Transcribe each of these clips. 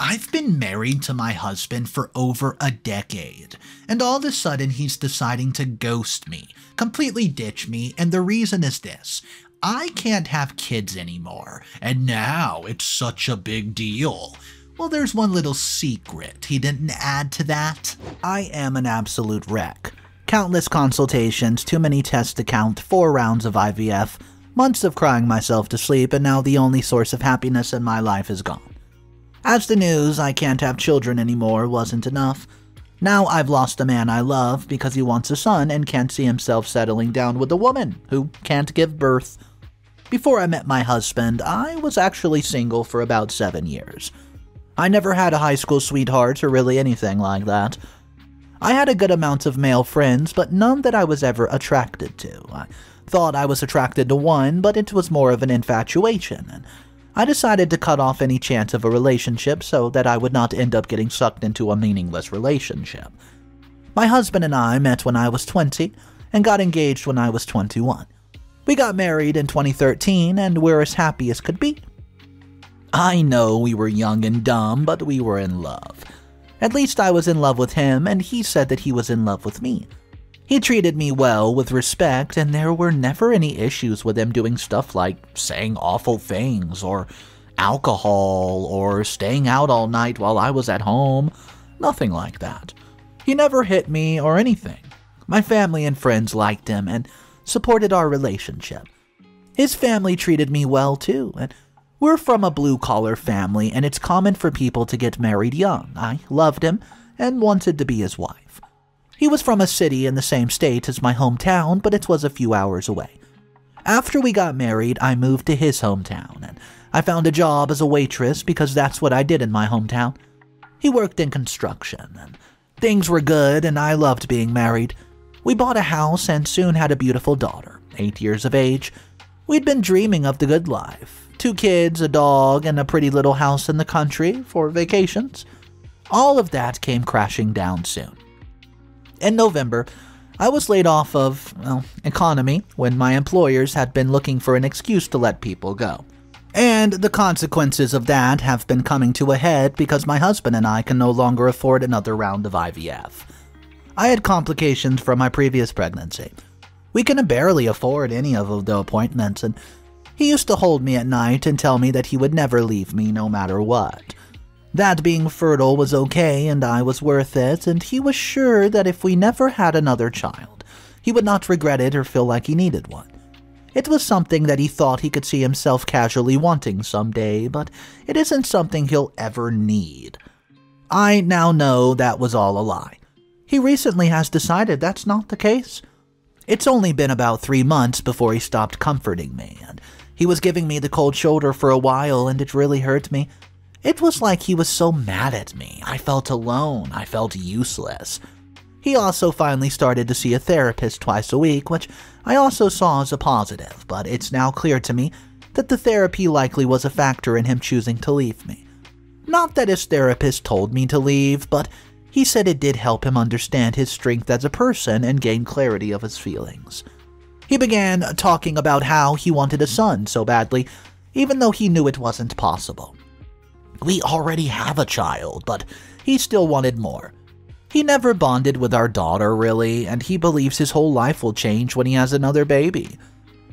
I've been married to my husband for over a decade, and all of a sudden he's deciding to ghost me, completely ditch me, and the reason is this. I can't have kids anymore, and now it's such a big deal. Well, there's one little secret he didn't add to that. I am an absolute wreck. Countless consultations, too many tests to count, 4 rounds of IVF, months of crying myself to sleep, and now the only source of happiness in my life is gone. As the news I can't have children anymore wasn't enough, now I've lost a man I love because he wants a son and can't see himself settling down with a woman who can't give birth. Before I met my husband, I was actually single for about 7 years. I never had a high school sweetheart or really anything like that. I had a good amount of male friends, but none that I was ever attracted to. I thought I was attracted to one, but it was more of an infatuation, and I decided to cut off any chance of a relationship so that I would not end up getting sucked into a meaningless relationship. My husband and I met when I was 20 and got engaged when I was 21. We got married in 2013 and we're as happy as could be. I know we were young and dumb, but we were in love. At least I was in love with him, and he said that he was in love with me. He treated me well, with respect, and there were never any issues with him doing stuff like saying awful things, or alcohol, or staying out all night while I was at home. Nothing like that. He never hit me or anything. My family and friends liked him and supported our relationship. His family treated me well too, and we're from a blue-collar family, and it's common for people to get married young. I loved him and wanted to be his wife. He was from a city in the same state as my hometown, but it was a few hours away. After we got married, I moved to his hometown, and I found a job as a waitress because that's what I did in my hometown. He worked in construction, and things were good, and I loved being married. We bought a house and soon had a beautiful daughter, 8 years of age. We'd been dreaming of the good life. 2 kids, a dog, and a pretty little house in the country for vacations. All of that came crashing down soon. In November, I was laid off of, economy when my employers had been looking for an excuse to let people go. And the consequences of that have been coming to a head because my husband and I can no longer afford another round of IVF. I had complications from my previous pregnancy. We can barely afford any of the appointments, and he used to hold me at night and tell me that he would never leave me no matter what. That being fertile was okay and I was worth it, and he was sure that if we never had another child, he would not regret it or feel like he needed one. It was something that he thought he could see himself casually wanting someday, but it isn't something he'll ever need. I now know that was all a lie. He recently has decided that's not the case. It's only been about 3 months before he stopped comforting me, and he was giving me the cold shoulder for a while, and it really hurt me. It was like he was so mad at me. I felt alone. I felt useless. He also finally started to see a therapist twice a week, which I also saw as a positive, but it's now clear to me that the therapy likely was a factor in him choosing to leave me. Not that his therapist told me to leave, but he said it did help him understand his strength as a person and gain clarity of his feelings. He began talking about how he wanted a son so badly, even though he knew it wasn't possible. We already have a child, but he still wanted more. He never bonded with our daughter, really, and he believes his whole life will change when he has another baby.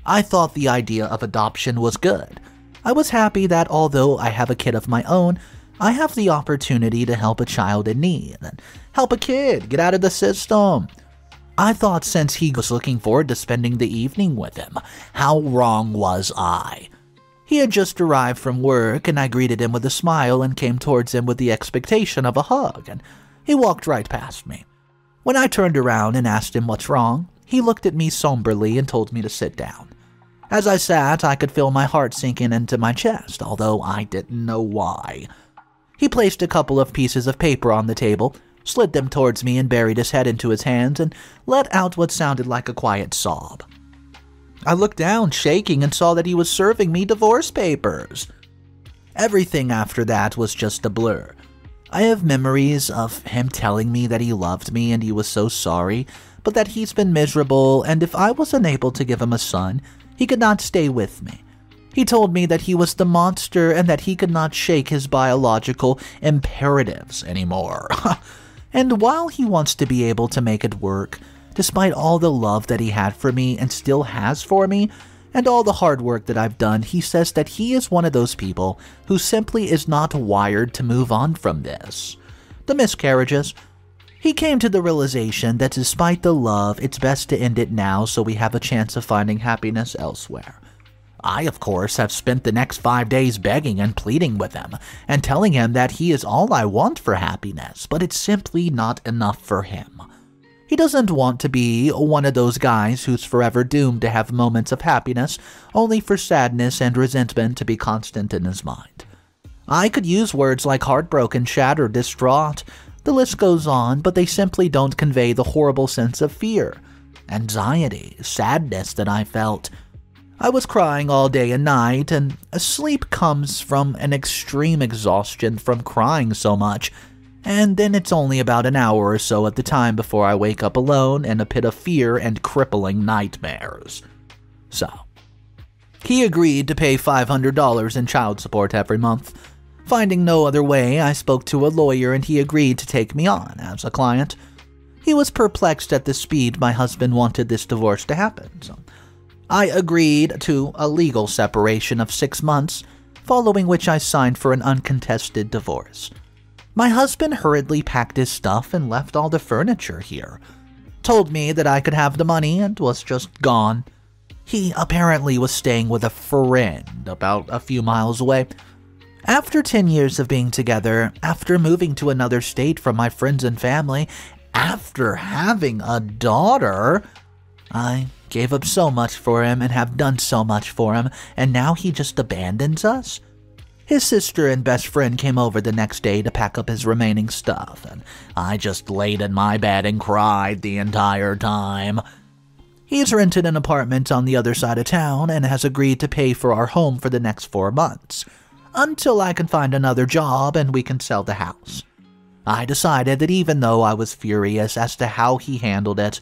I thought the idea of adoption was good. I was happy that although I have a kid of my own, I have the opportunity to help a child in need and help a kid get out of the system. I thought since he was looking forward to spending the evening with him, how wrong was I? He had just arrived from work, and I greeted him with a smile and came towards him with the expectation of a hug, and he walked right past me. When I turned around and asked him what's wrong, he looked at me somberly and told me to sit down. As I sat, I could feel my heart sinking into my chest, although I didn't know why. He placed a couple of pieces of paper on the table, slid them towards me and buried his head into his hands and let out what sounded like a quiet sob. I looked down, shaking, and saw that he was serving me divorce papers. Everything after that was just a blur. I have memories of him telling me that he loved me and he was so sorry, but that he's been miserable, and if I was unable to give him a son, he could not stay with me. He told me that he was the monster and that he could not shake his biological imperatives anymore. And while he wants to be able to make it work, despite all the love that he had for me and still has for me, and all the hard work that I've done, he says that he is one of those people who simply is not wired to move on from this. The miscarriages. He came to the realization that despite the love, it's best to end it now so we have a chance of finding happiness elsewhere. I, of course, have spent the next 5 days begging and pleading with him, and telling him that he is all I want for happiness, but it's simply not enough for him. He doesn't want to be one of those guys who's forever doomed to have moments of happiness, only for sadness and resentment to be constant in his mind. I could use words like heartbroken, shattered, distraught. The list goes on, but they simply don't convey the horrible sense of fear, anxiety, sadness that I felt. I was crying all day and night, and sleep comes from an extreme exhaustion from crying so much, and then it's only about an hour or so at the time before I wake up alone in a pit of fear and crippling nightmares. So, he agreed to pay $500 in child support every month. Finding no other way, I spoke to a lawyer and he agreed to take me on as a client. He was perplexed at the speed my husband wanted this divorce to happen, so I agreed to a legal separation of 6 months, following which I signed for an uncontested divorce. My husband hurriedly packed his stuff and left all the furniture here. Told me that I could have the money and was just gone. He apparently was staying with a friend about a few miles away. After 10 years of being together, after moving to another state from my friends and family, after having a daughter, I gave up so much for him and have done so much for him, and now he just abandons us? His sister and best friend came over the next day to pack up his remaining stuff, and I just laid in my bed and cried the entire time. He's rented an apartment on the other side of town and has agreed to pay for our home for the next 4 months, until I can find another job and we can sell the house. I decided that even though I was furious as to how he handled it,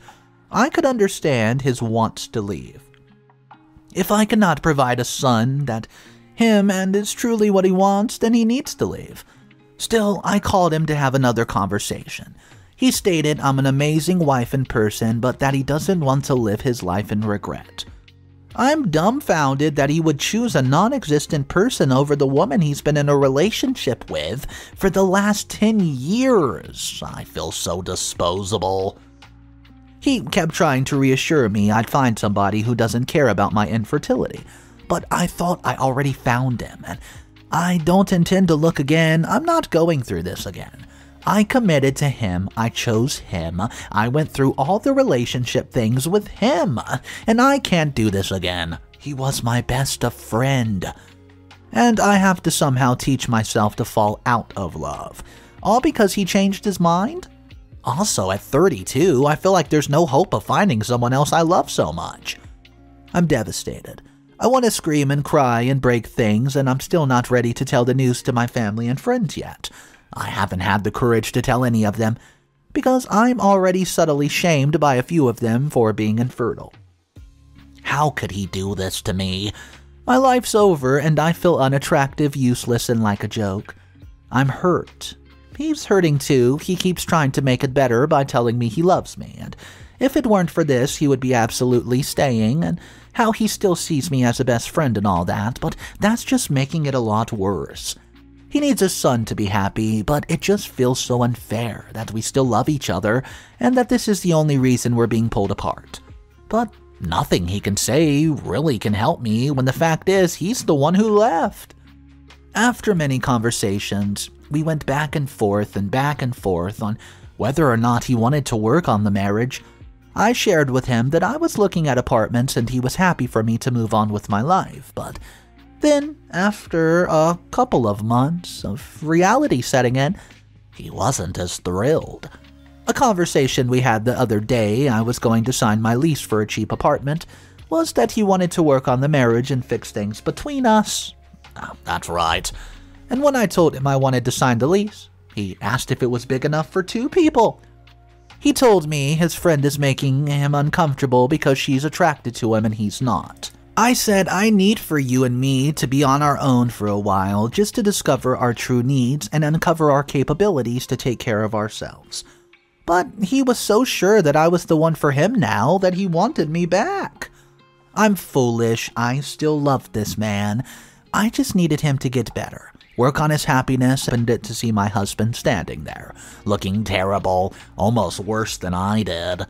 I could understand his wants to leave. If I cannot provide a son that him and is truly what he wants, then he needs to leave. Still, I called him to have another conversation. He stated I'm an amazing wife and person, but that he doesn't want to live his life in regret. I'm dumbfounded that he would choose a non-existent person over the woman he's been in a relationship with for the last 10 years. I feel so disposable. He kept trying to reassure me I'd find somebody who doesn't care about my infertility, but I thought I already found him, and I don't intend to look again. I'm not going through this again. I committed to him, I chose him, I went through all the relationship things with him, and I can't do this again. He was my best of friend. And I have to somehow teach myself to fall out of love, all because he changed his mind? Also, at 32, I feel like there's no hope of finding someone else I love so much. I'm devastated. I want to scream and cry and break things, and I'm still not ready to tell the news to my family and friends yet. I haven't had the courage to tell any of them, because I'm already subtly shamed by a few of them for being infertile. How could he do this to me? My life's over, and I feel unattractive, useless, and like a joke. I'm hurt. He's hurting too. He keeps trying to make it better by telling me he loves me, and if it weren't for this, he would be absolutely staying, and how he still sees me as a best friend and all that, but that's just making it a lot worse. He needs his son to be happy, but it just feels so unfair that we still love each other, and that this is the only reason we're being pulled apart. But nothing he can say really can help me when the fact is he's the one who left. After many conversations, we went back and forth on whether or not he wanted to work on the marriage. I shared with him that I was looking at apartments and he was happy for me to move on with my life, but then, after a couple of months of reality setting in, he wasn't as thrilled. A conversation we had the other day I was going to sign my lease for a cheap apartment was that he wanted to work on the marriage and fix things between us. Oh, that's right. And when I told him I wanted to sign the lease, he asked if it was big enough for 2 people. He told me his friend is making him uncomfortable because she's attracted to him and he's not. I said I need for you and me to be on our own for a while just to discover our true needs and uncover our capabilities to take care of ourselves. But he was so sure that I was the one for him now that he wanted me back. I'm foolish. I still loved this man. I just needed him to get better, work on his happiness, and to see my husband standing there, looking terrible, almost worse than I did.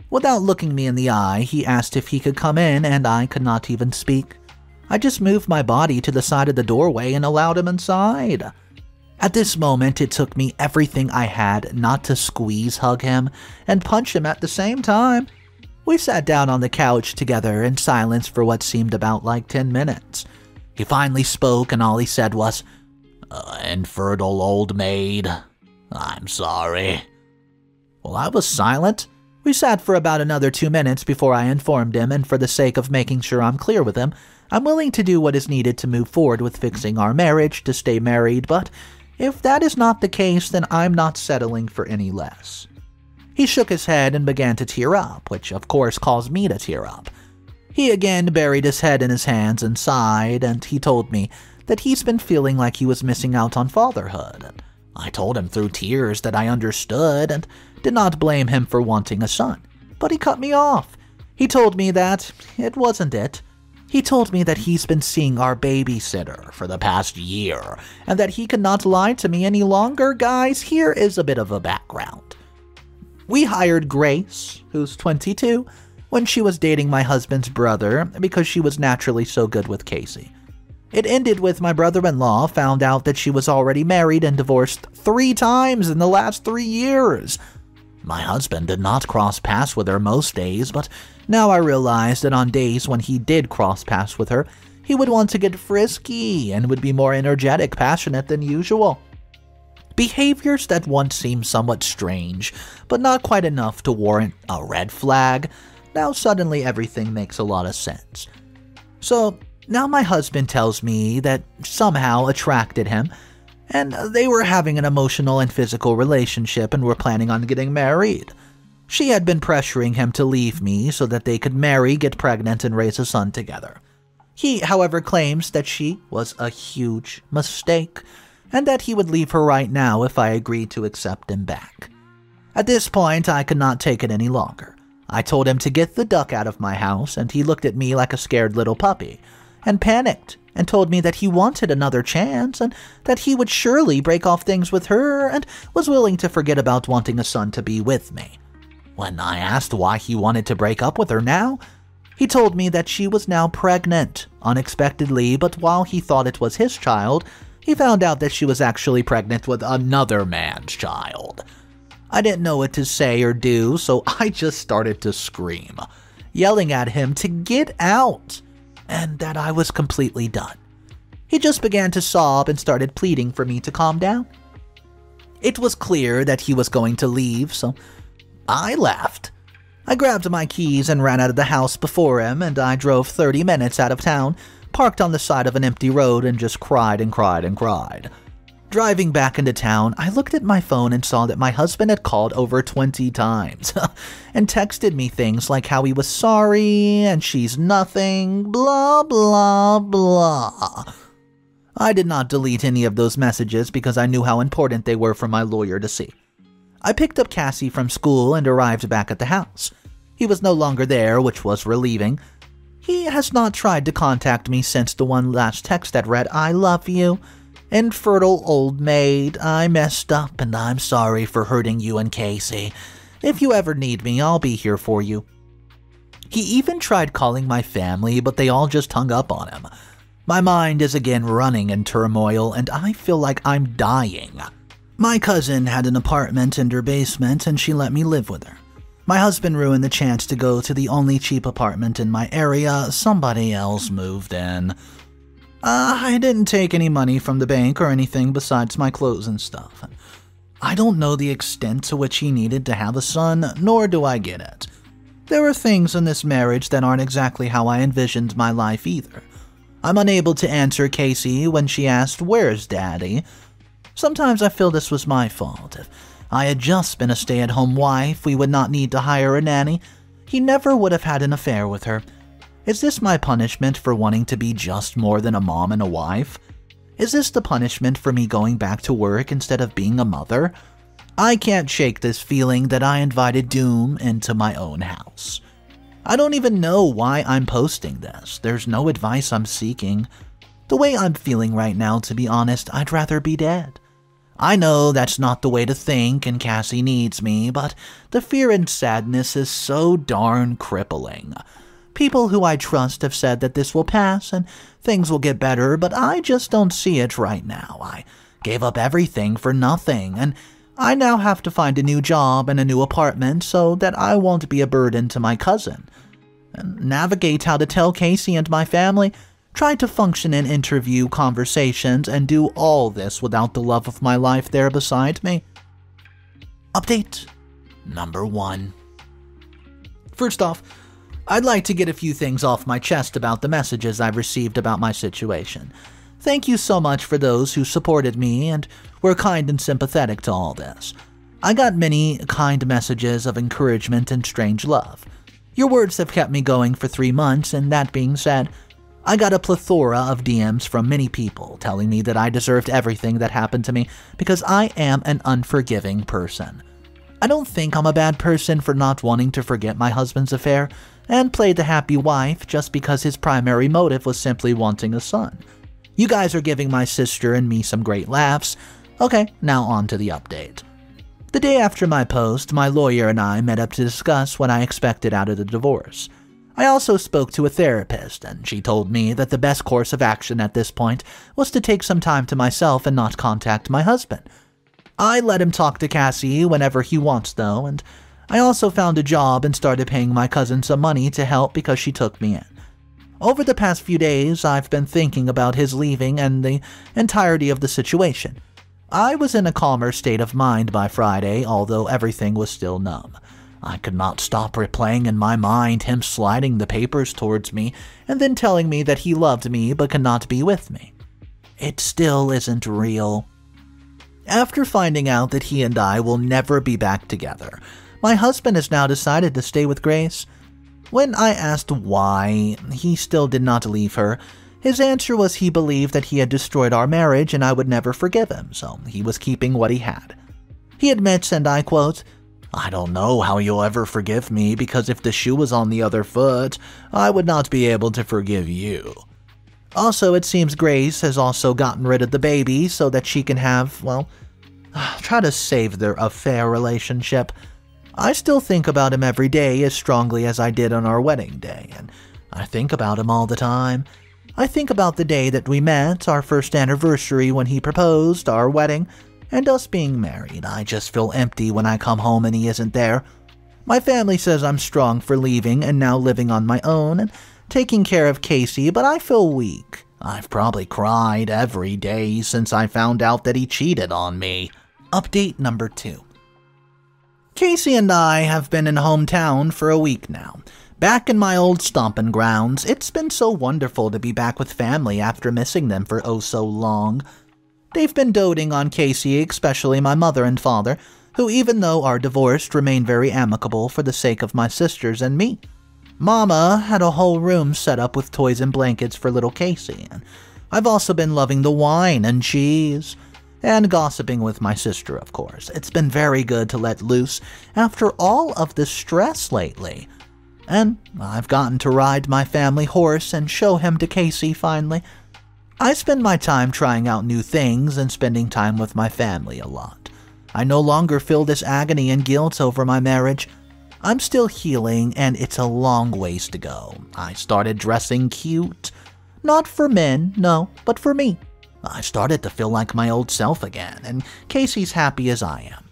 Without looking me in the eye, he asked if he could come in, and I could not even speak. I just moved my body to the side of the doorway and allowed him inside. At this moment, it took me everything I had not to squeeze hug him and punch him at the same time. We sat down on the couch together in silence for what seemed about like 10 minutes. He finally spoke, and all he said was, "Infertile old maid, I'm sorry." Well, I was silent. We sat for about another 2 minutes before I informed him, and for the sake of making sure I'm clear with him, I'm willing to do what is needed to move forward with fixing our marriage to stay married, but if that is not the case, then I'm not settling for any less. He shook his head and began to tear up, which of course caused me to tear up. He again buried his head in his hands and sighed, and he told me that he's been feeling like he was missing out on fatherhood. I told him through tears that I understood and did not blame him for wanting a son, but he cut me off. He told me that it wasn't it. He told me that he's been seeing our babysitter for the past year and that he could not lie to me any longer. Guys, here is a bit of a background. We hired Grace, who's 22, when she was dating my husband's brother because she was naturally so good with Casey. It ended with my brother-in-law found out that she was already married and divorced 3 times in the last 3 years. My husband did not cross paths with her most days, but now I realized that on days when he did cross paths with her, he would want to get frisky and would be more energetic, passionate than usual. Behaviors that once seemed somewhat strange, but not quite enough to warrant a red flag. Now suddenly everything makes a lot of sense. So now my husband tells me that somehow attracted him, and they were having an emotional and physical relationship and were planning on getting married. She had been pressuring him to leave me so that they could marry, get pregnant, and raise a son together. He, however, claims that she was a huge mistake, and that he would leave her right now if I agreed to accept him back. At this point, I could not take it any longer. I told him to get the duck out of my house, and he looked at me like a scared little puppy, and panicked, and told me that he wanted another chance, and that he would surely break off things with her, and was willing to forget about wanting a son to be with me. When I asked why he wanted to break up with her now, he told me that she was now pregnant, unexpectedly, but while he thought it was his child, he found out that she was actually pregnant with another man's child. I didn't know what to say or do, so I just started to scream, yelling at him to get out, and that I was completely done. He just began to sob and started pleading for me to calm down. It was clear that he was going to leave, so I left. I grabbed my keys and ran out of the house before him, and I drove 30 minutes out of town, parked on the side of an empty road, and just cried and cried and cried. Driving back into town, I looked at my phone and saw that my husband had called over 20 times and texted me things like how he was sorry and she's nothing, blah, blah, blah. I did not delete any of those messages because I knew how important they were for my lawyer to see. I picked up Cassie from school and arrived back at the house. He was no longer there, which was relieving. He has not tried to contact me since the one last text that read, "I love you. Infertile old maid, I messed up and I'm sorry for hurting you and Casey. If you ever need me, I'll be here for you." He even tried calling my family, but they all just hung up on him. My mind is again running in turmoil, and I feel like I'm dying. My cousin had an apartment in her basement, and she let me live with her. My husband ruined the chance to go to the only cheap apartment in my area. Somebody else moved in. I didn't take any money from the bank or anything besides my clothes and stuff. I don't know the extent to which he needed to have a son, nor do I get it. There are things in this marriage that aren't exactly how I envisioned my life either. I'm unable to answer Casey when she asked, "Where's Daddy?" Sometimes I feel this was my fault. If I had just been a stay-at-home wife, we would not need to hire a nanny. He never would have had an affair with her. Is this my punishment for wanting to be just more than a mom and a wife? Is this the punishment for me going back to work instead of being a mother? I can't shake this feeling that I invited doom into my own house. I don't even know why I'm posting this. There's no advice I'm seeking. The way I'm feeling right now, to be honest, I'd rather be dead. I know that's not the way to think and Cassie needs me, but the fear and sadness is so darn crippling. People who I trust have said that this will pass and things will get better, but I just don't see it right now. I gave up everything for nothing, and I now have to find a new job and a new apartment so that I won't be a burden to my cousin. And navigate how to tell Casey and my family, try to function in interview conversations, and do all this without the love of my life there beside me. Update number 1. First off, I'd like to get a few things off my chest about the messages I've received about my situation. Thank you so much for those who supported me and were kind and sympathetic to all this. I got many kind messages of encouragement and strange love. Your words have kept me going for 3 months, and that being said, I got a plethora of DMs from many people telling me that I deserved everything that happened to me because I am an unforgiving person. I don't think I'm a bad person for not wanting to forget my husband's affair and play the happy wife just because his primary motive was simply wanting a son. You guys are giving my sister and me some great laughs. Okay, now on to the update. The day after my post, my lawyer and I met up to discuss what I expected out of the divorce. I also spoke to a therapist, and she told me that the best course of action at this point was to take some time to myself and not contact my husband. I let him talk to Cassie whenever he wants though, and I also found a job and started paying my cousin some money to help because she took me in. Over the past few days, I've been thinking about his leaving and the entirety of the situation. I was in a calmer state of mind by Friday, although everything was still numb. I could not stop replaying in my mind him sliding the papers towards me and then telling me that he loved me but could not be with me. It still isn't real. After finding out that he and I will never be back together, my husband has now decided to stay with Grace. When I asked why he still did not leave her, his answer was he believed that he had destroyed our marriage and I would never forgive him, so he was keeping what he had. He admits, and I quote, "I don't know how you'll ever forgive me because if the shoe was on the other foot, I would not be able to forgive you." Also, it seems Grace has also gotten rid of the baby so that she can have, try to save their affair relationship. I still think about him every day as strongly as I did on our wedding day, and I think about him all the time. I think about the day that we met, our first anniversary when he proposed, our wedding, and us being married. I just feel empty when I come home and he isn't there. My family says I'm strong for leaving and now living on my own and taking care of Casey, but I feel weak. I've probably cried every day since I found out that he cheated on me. Update number 2. Casey and I have been in hometown for a week now. Back in my old stomping grounds, it's been so wonderful to be back with family after missing them for oh so long. They've been doting on Casey, especially my mother and father, who even though are divorced remain very amicable for the sake of my sisters and me. Mama had a whole room set up with toys and blankets for little Casey, and I've also been loving the wine and cheese. And gossiping with my sister, of course. It's been very good to let loose after all of the stress lately. And I've gotten to ride my family horse and show him to Casey finally. I spend my time trying out new things and spending time with my family a lot. I no longer feel this agony and guilt over my marriage. I'm still healing and it's a long ways to go. I started dressing cute. Not for men, no, but for me. I started to feel like my old self again, and Casey's happy as I am.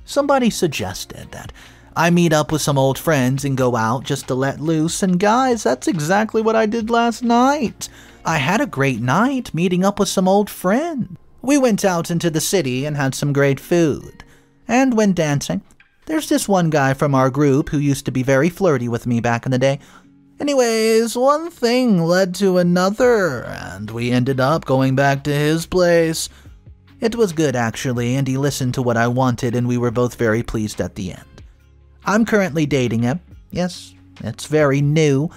Somebody suggested that I meet up with some old friends and go out just to let loose, and guys, that's exactly what I did last night. I had a great night meeting up with some old friends. We went out into the city and had some great food, and went dancing. There's this one guy from our group who used to be very flirty with me back in the day. Anyways, one thing led to another, and we ended up going back to his place. It was good, actually, and he listened to what I wanted, and we were both very pleased at the end. I'm currently dating him. Yes, it's very new.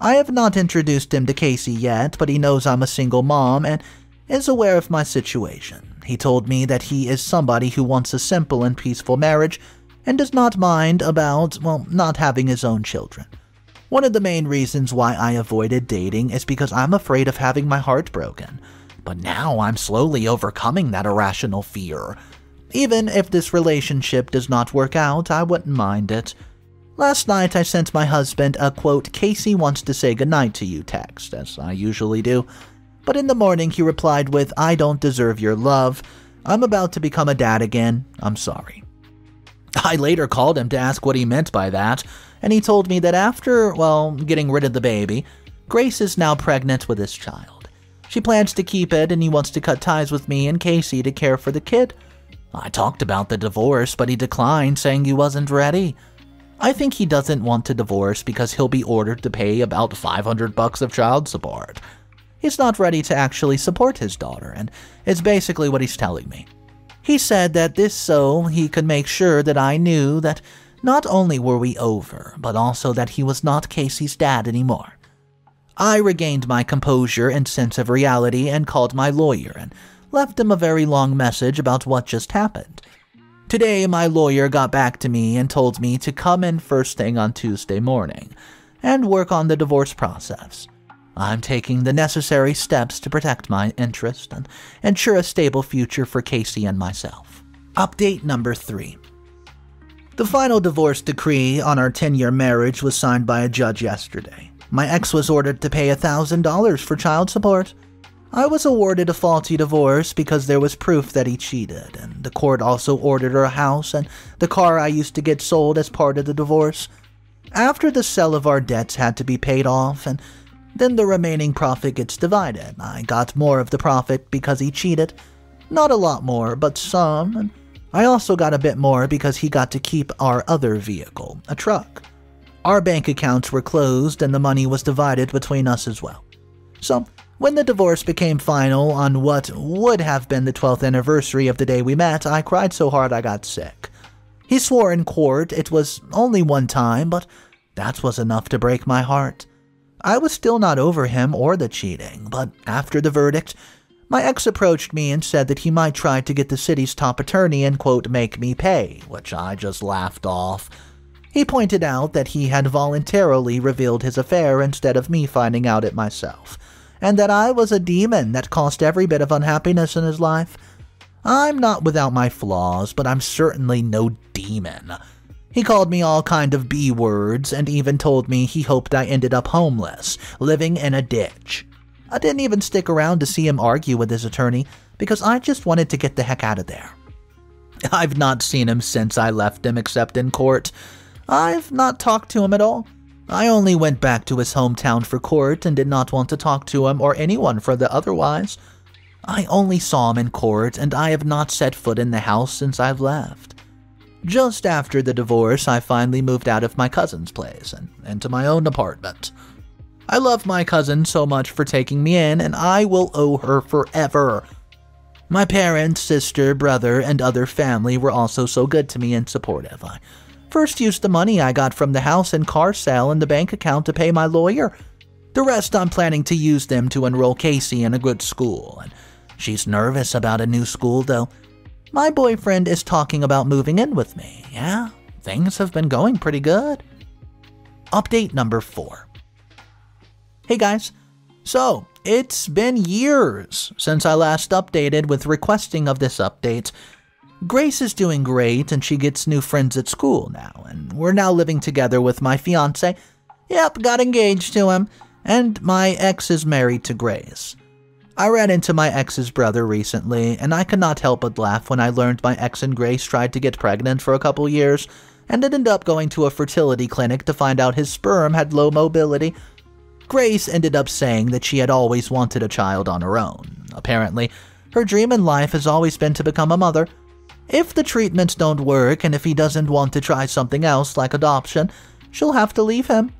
I have not introduced him to Casey yet, but he knows I'm a single mom and is aware of my situation. He told me that he is somebody who wants a simple and peaceful marriage and does not mind about, not having his own children. One of the main reasons why I avoided dating is because I'm afraid of having my heart broken. But now I'm slowly overcoming that irrational fear. Even if this relationship does not work out, I wouldn't mind it. Last night I sent my husband a quote, "Casey wants to say goodnight to you" text, as I usually do. But in the morning he replied with, "I don't deserve your love. I'm about to become a dad again. I'm sorry." I later called him to ask what he meant by that, and he told me that after, getting rid of the baby, Grace is now pregnant with his child. She plans to keep it, and he wants to cut ties with me and Casey to care for the kid. I talked about the divorce, but he declined, saying he wasn't ready. I think he doesn't want to divorce because he'll be ordered to pay about $500 of child support. He's not ready to actually support his daughter, and it's basically what he's telling me. He said that this so he could make sure that I knew that not only were we over, but also that he was not Casey's dad anymore. I regained my composure and sense of reality and called my lawyer and left him a very long message about what just happened. Today, my lawyer got back to me and told me to come in first thing on Tuesday morning and work on the divorce process. I'm taking the necessary steps to protect my interest and ensure a stable future for Casey and myself. Update number 3. The final divorce decree on our 10-year marriage was signed by a judge yesterday. My ex was ordered to pay $1,000 for child support. I was awarded a faulty divorce because there was proof that he cheated, and the court also ordered her a house and the car I used to get sold as part of the divorce. After the sale of our debts had to be paid off, and then the remaining profit gets divided. I got more of the profit because he cheated. Not a lot more, but some, and I also got a bit more because he got to keep our other vehicle, a truck. Our bank accounts were closed and the money was divided between us as well. So, when the divorce became final on what would have been the 12th anniversary of the day we met, I cried so hard I got sick. He swore in court it was only one time, but that was enough to break my heart. I was still not over him or the cheating, but after the verdict, my ex approached me and said that he might try to get the city's top attorney and, quote, "make me pay," which I just laughed off. He pointed out that he had voluntarily revealed his affair instead of me finding out it myself, and that I was a demon that caused every bit of unhappiness in his life. I'm not without my flaws, but I'm certainly no demon. He called me all kind of B words and even told me he hoped I ended up homeless, living in a ditch. I didn't even stick around to see him argue with his attorney because I just wanted to get the heck out of there. I've not seen him since I left him except in court. I've not talked to him at all. I only went back to his hometown for court and did not want to talk to him or anyone for the otherwise. I only saw him in court and I have not set foot in the house since I've left. Just after the divorce, I finally moved out of my cousin's place and into my own apartment. I love my cousin so much for taking me in, and I will owe her forever. My parents, sister, brother, and other family were also so good to me and supportive. I first used the money I got from the house and car sale in the bank account to pay my lawyer. The rest I'm planning to use them to enroll Casey in a good school, and she's nervous about a new school though. My boyfriend is talking about moving in with me. Yeah, things have been going pretty good. Update number 4. Hey guys, so it's been years since I last updated with requesting of this update. Grace is doing great and she gets new friends at school now, and we're now living together with my fiance. Yep, got engaged to him, and my ex is married to Grace. I ran into my ex's brother recently, and I could not help but laugh when I learned my ex and Grace tried to get pregnant for a couple years, and ended up going to a fertility clinic to find out his sperm had low mobility. Grace ended up saying that she had always wanted a child on her own. Apparently, her dream in life has always been to become a mother. If the treatments don't work, and if he doesn't want to try something else like adoption, she'll have to leave him.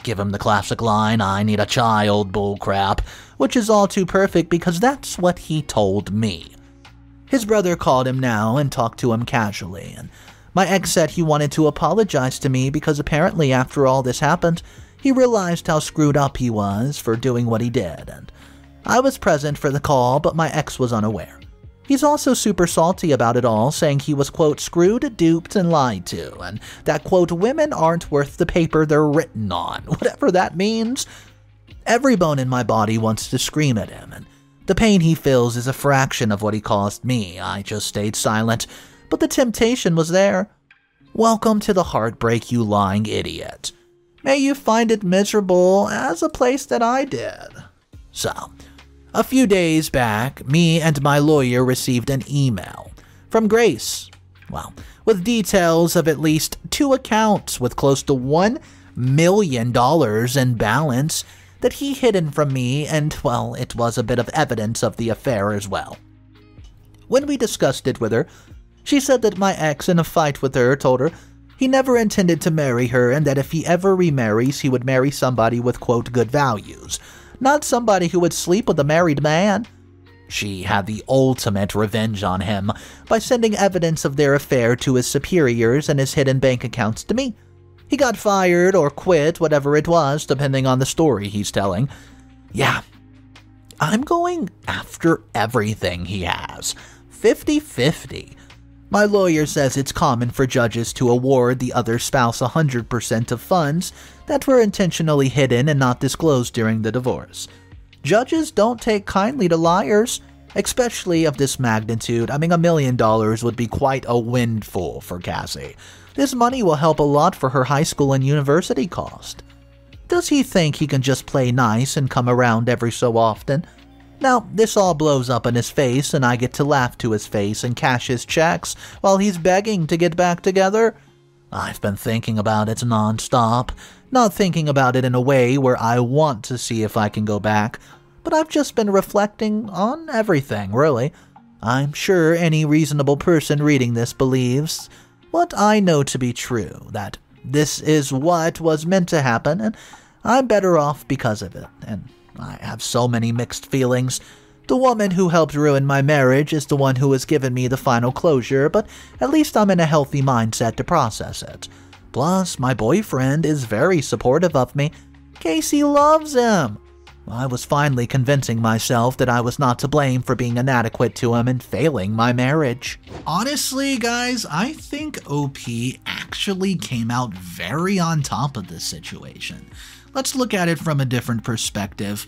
Give him the classic line, "I need a child," bullcrap, which is all too perfect because that's what he told me. His brother called him now and talked to him casually, and my ex said he wanted to apologize to me because apparently after all this happened, He realized how screwed up he was for doing what he did, and I was present for the call, but my ex was unaware. He's also super salty about it all, saying he was, quote, screwed, duped, and lied to, and that, quote, women aren't worth the paper they're written on, whatever that means. Every bone in my body wants to scream at him, and the pain he feels is a fraction of what he caused me. I just stayed silent, but the temptation was there. Welcome to the heartbreak, you lying idiot. May you find it miserable as a place that I did. So, a few days back, me and my lawyer received an email from Grace, well, with details of at least 2 accounts with close to $1 million in balance that he hidden from me, and, well, it was a bit of evidence of the affair as well. When we discussed it with her, she said that my ex in a fight with her told her he never intended to marry her and that if he ever remarries, he would marry somebody with, quote, good values, not somebody who would sleep with a married man. She had the ultimate revenge on him by sending evidence of their affair to his superiors and his hidden bank accounts to me. He got fired or quit, whatever it was, depending on the story he's telling. Yeah, I'm going after everything he has. 50-50. My lawyer says it's common for judges to award the other spouse 100% of funds that were intentionally hidden and not disclosed during the divorce. Judges don't take kindly to liars, especially of this magnitude. I mean, $1 million would be quite a windfall for Cassie. This money will help a lot for her high school and university cost. Does he think he can just play nice and come around every so often? Now, this all blows up in his face and I get to laugh to his face and cash his checks while he's begging to get back together? I've been thinking about it non-stop, not thinking about it in a way where I want to see if I can go back, but I've just been reflecting on everything, really. I'm sure any reasonable person reading this believes what I know to be true, that this is what was meant to happen, and I'm better off because of it, and I have so many mixed feelings. The woman who helped ruin my marriage is the one who has given me the final closure, but at least I'm in a healthy mindset to process it. Plus, my boyfriend is very supportive of me. Casey loves him. I was finally convincing myself that I was not to blame for being inadequate to him and failing my marriage. Honestly, guys, I think OP actually came out very on top of this situation. Let's look at it from a different perspective.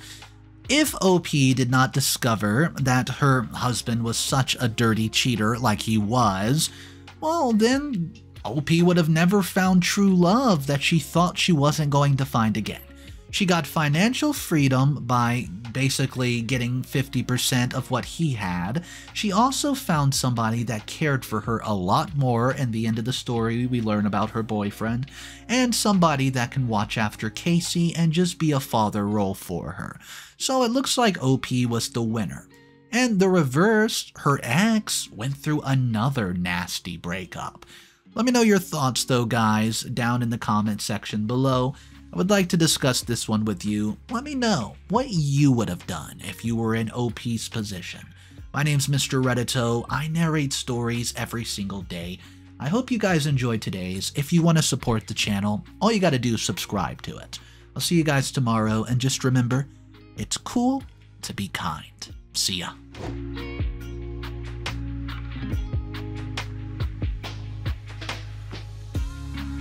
If OP did not discover that her husband was such a dirty cheater like he was, well, then OP would have never found true love that she thought she wasn't going to find again. She got financial freedom by basically getting 50% of what he had. She also found somebody that cared for her a lot more. In the end of the story, we learn about her boyfriend, and somebody that can watch after Casey and just be a father role for her. So it looks like OP was the winner. And the reverse, her ex went through another nasty breakup. Let me know your thoughts though, guys, down in the comment section below. I would like to discuss this one with you. Let me know what you would have done if you were in OP's position. My name's Mr. Reddito. I narrate stories every single day. I hope you guys enjoyed today's. If you want to support the channel, all you got to do is subscribe to it. I'll see you guys tomorrow, and just remember, it's cool to be kind. See ya.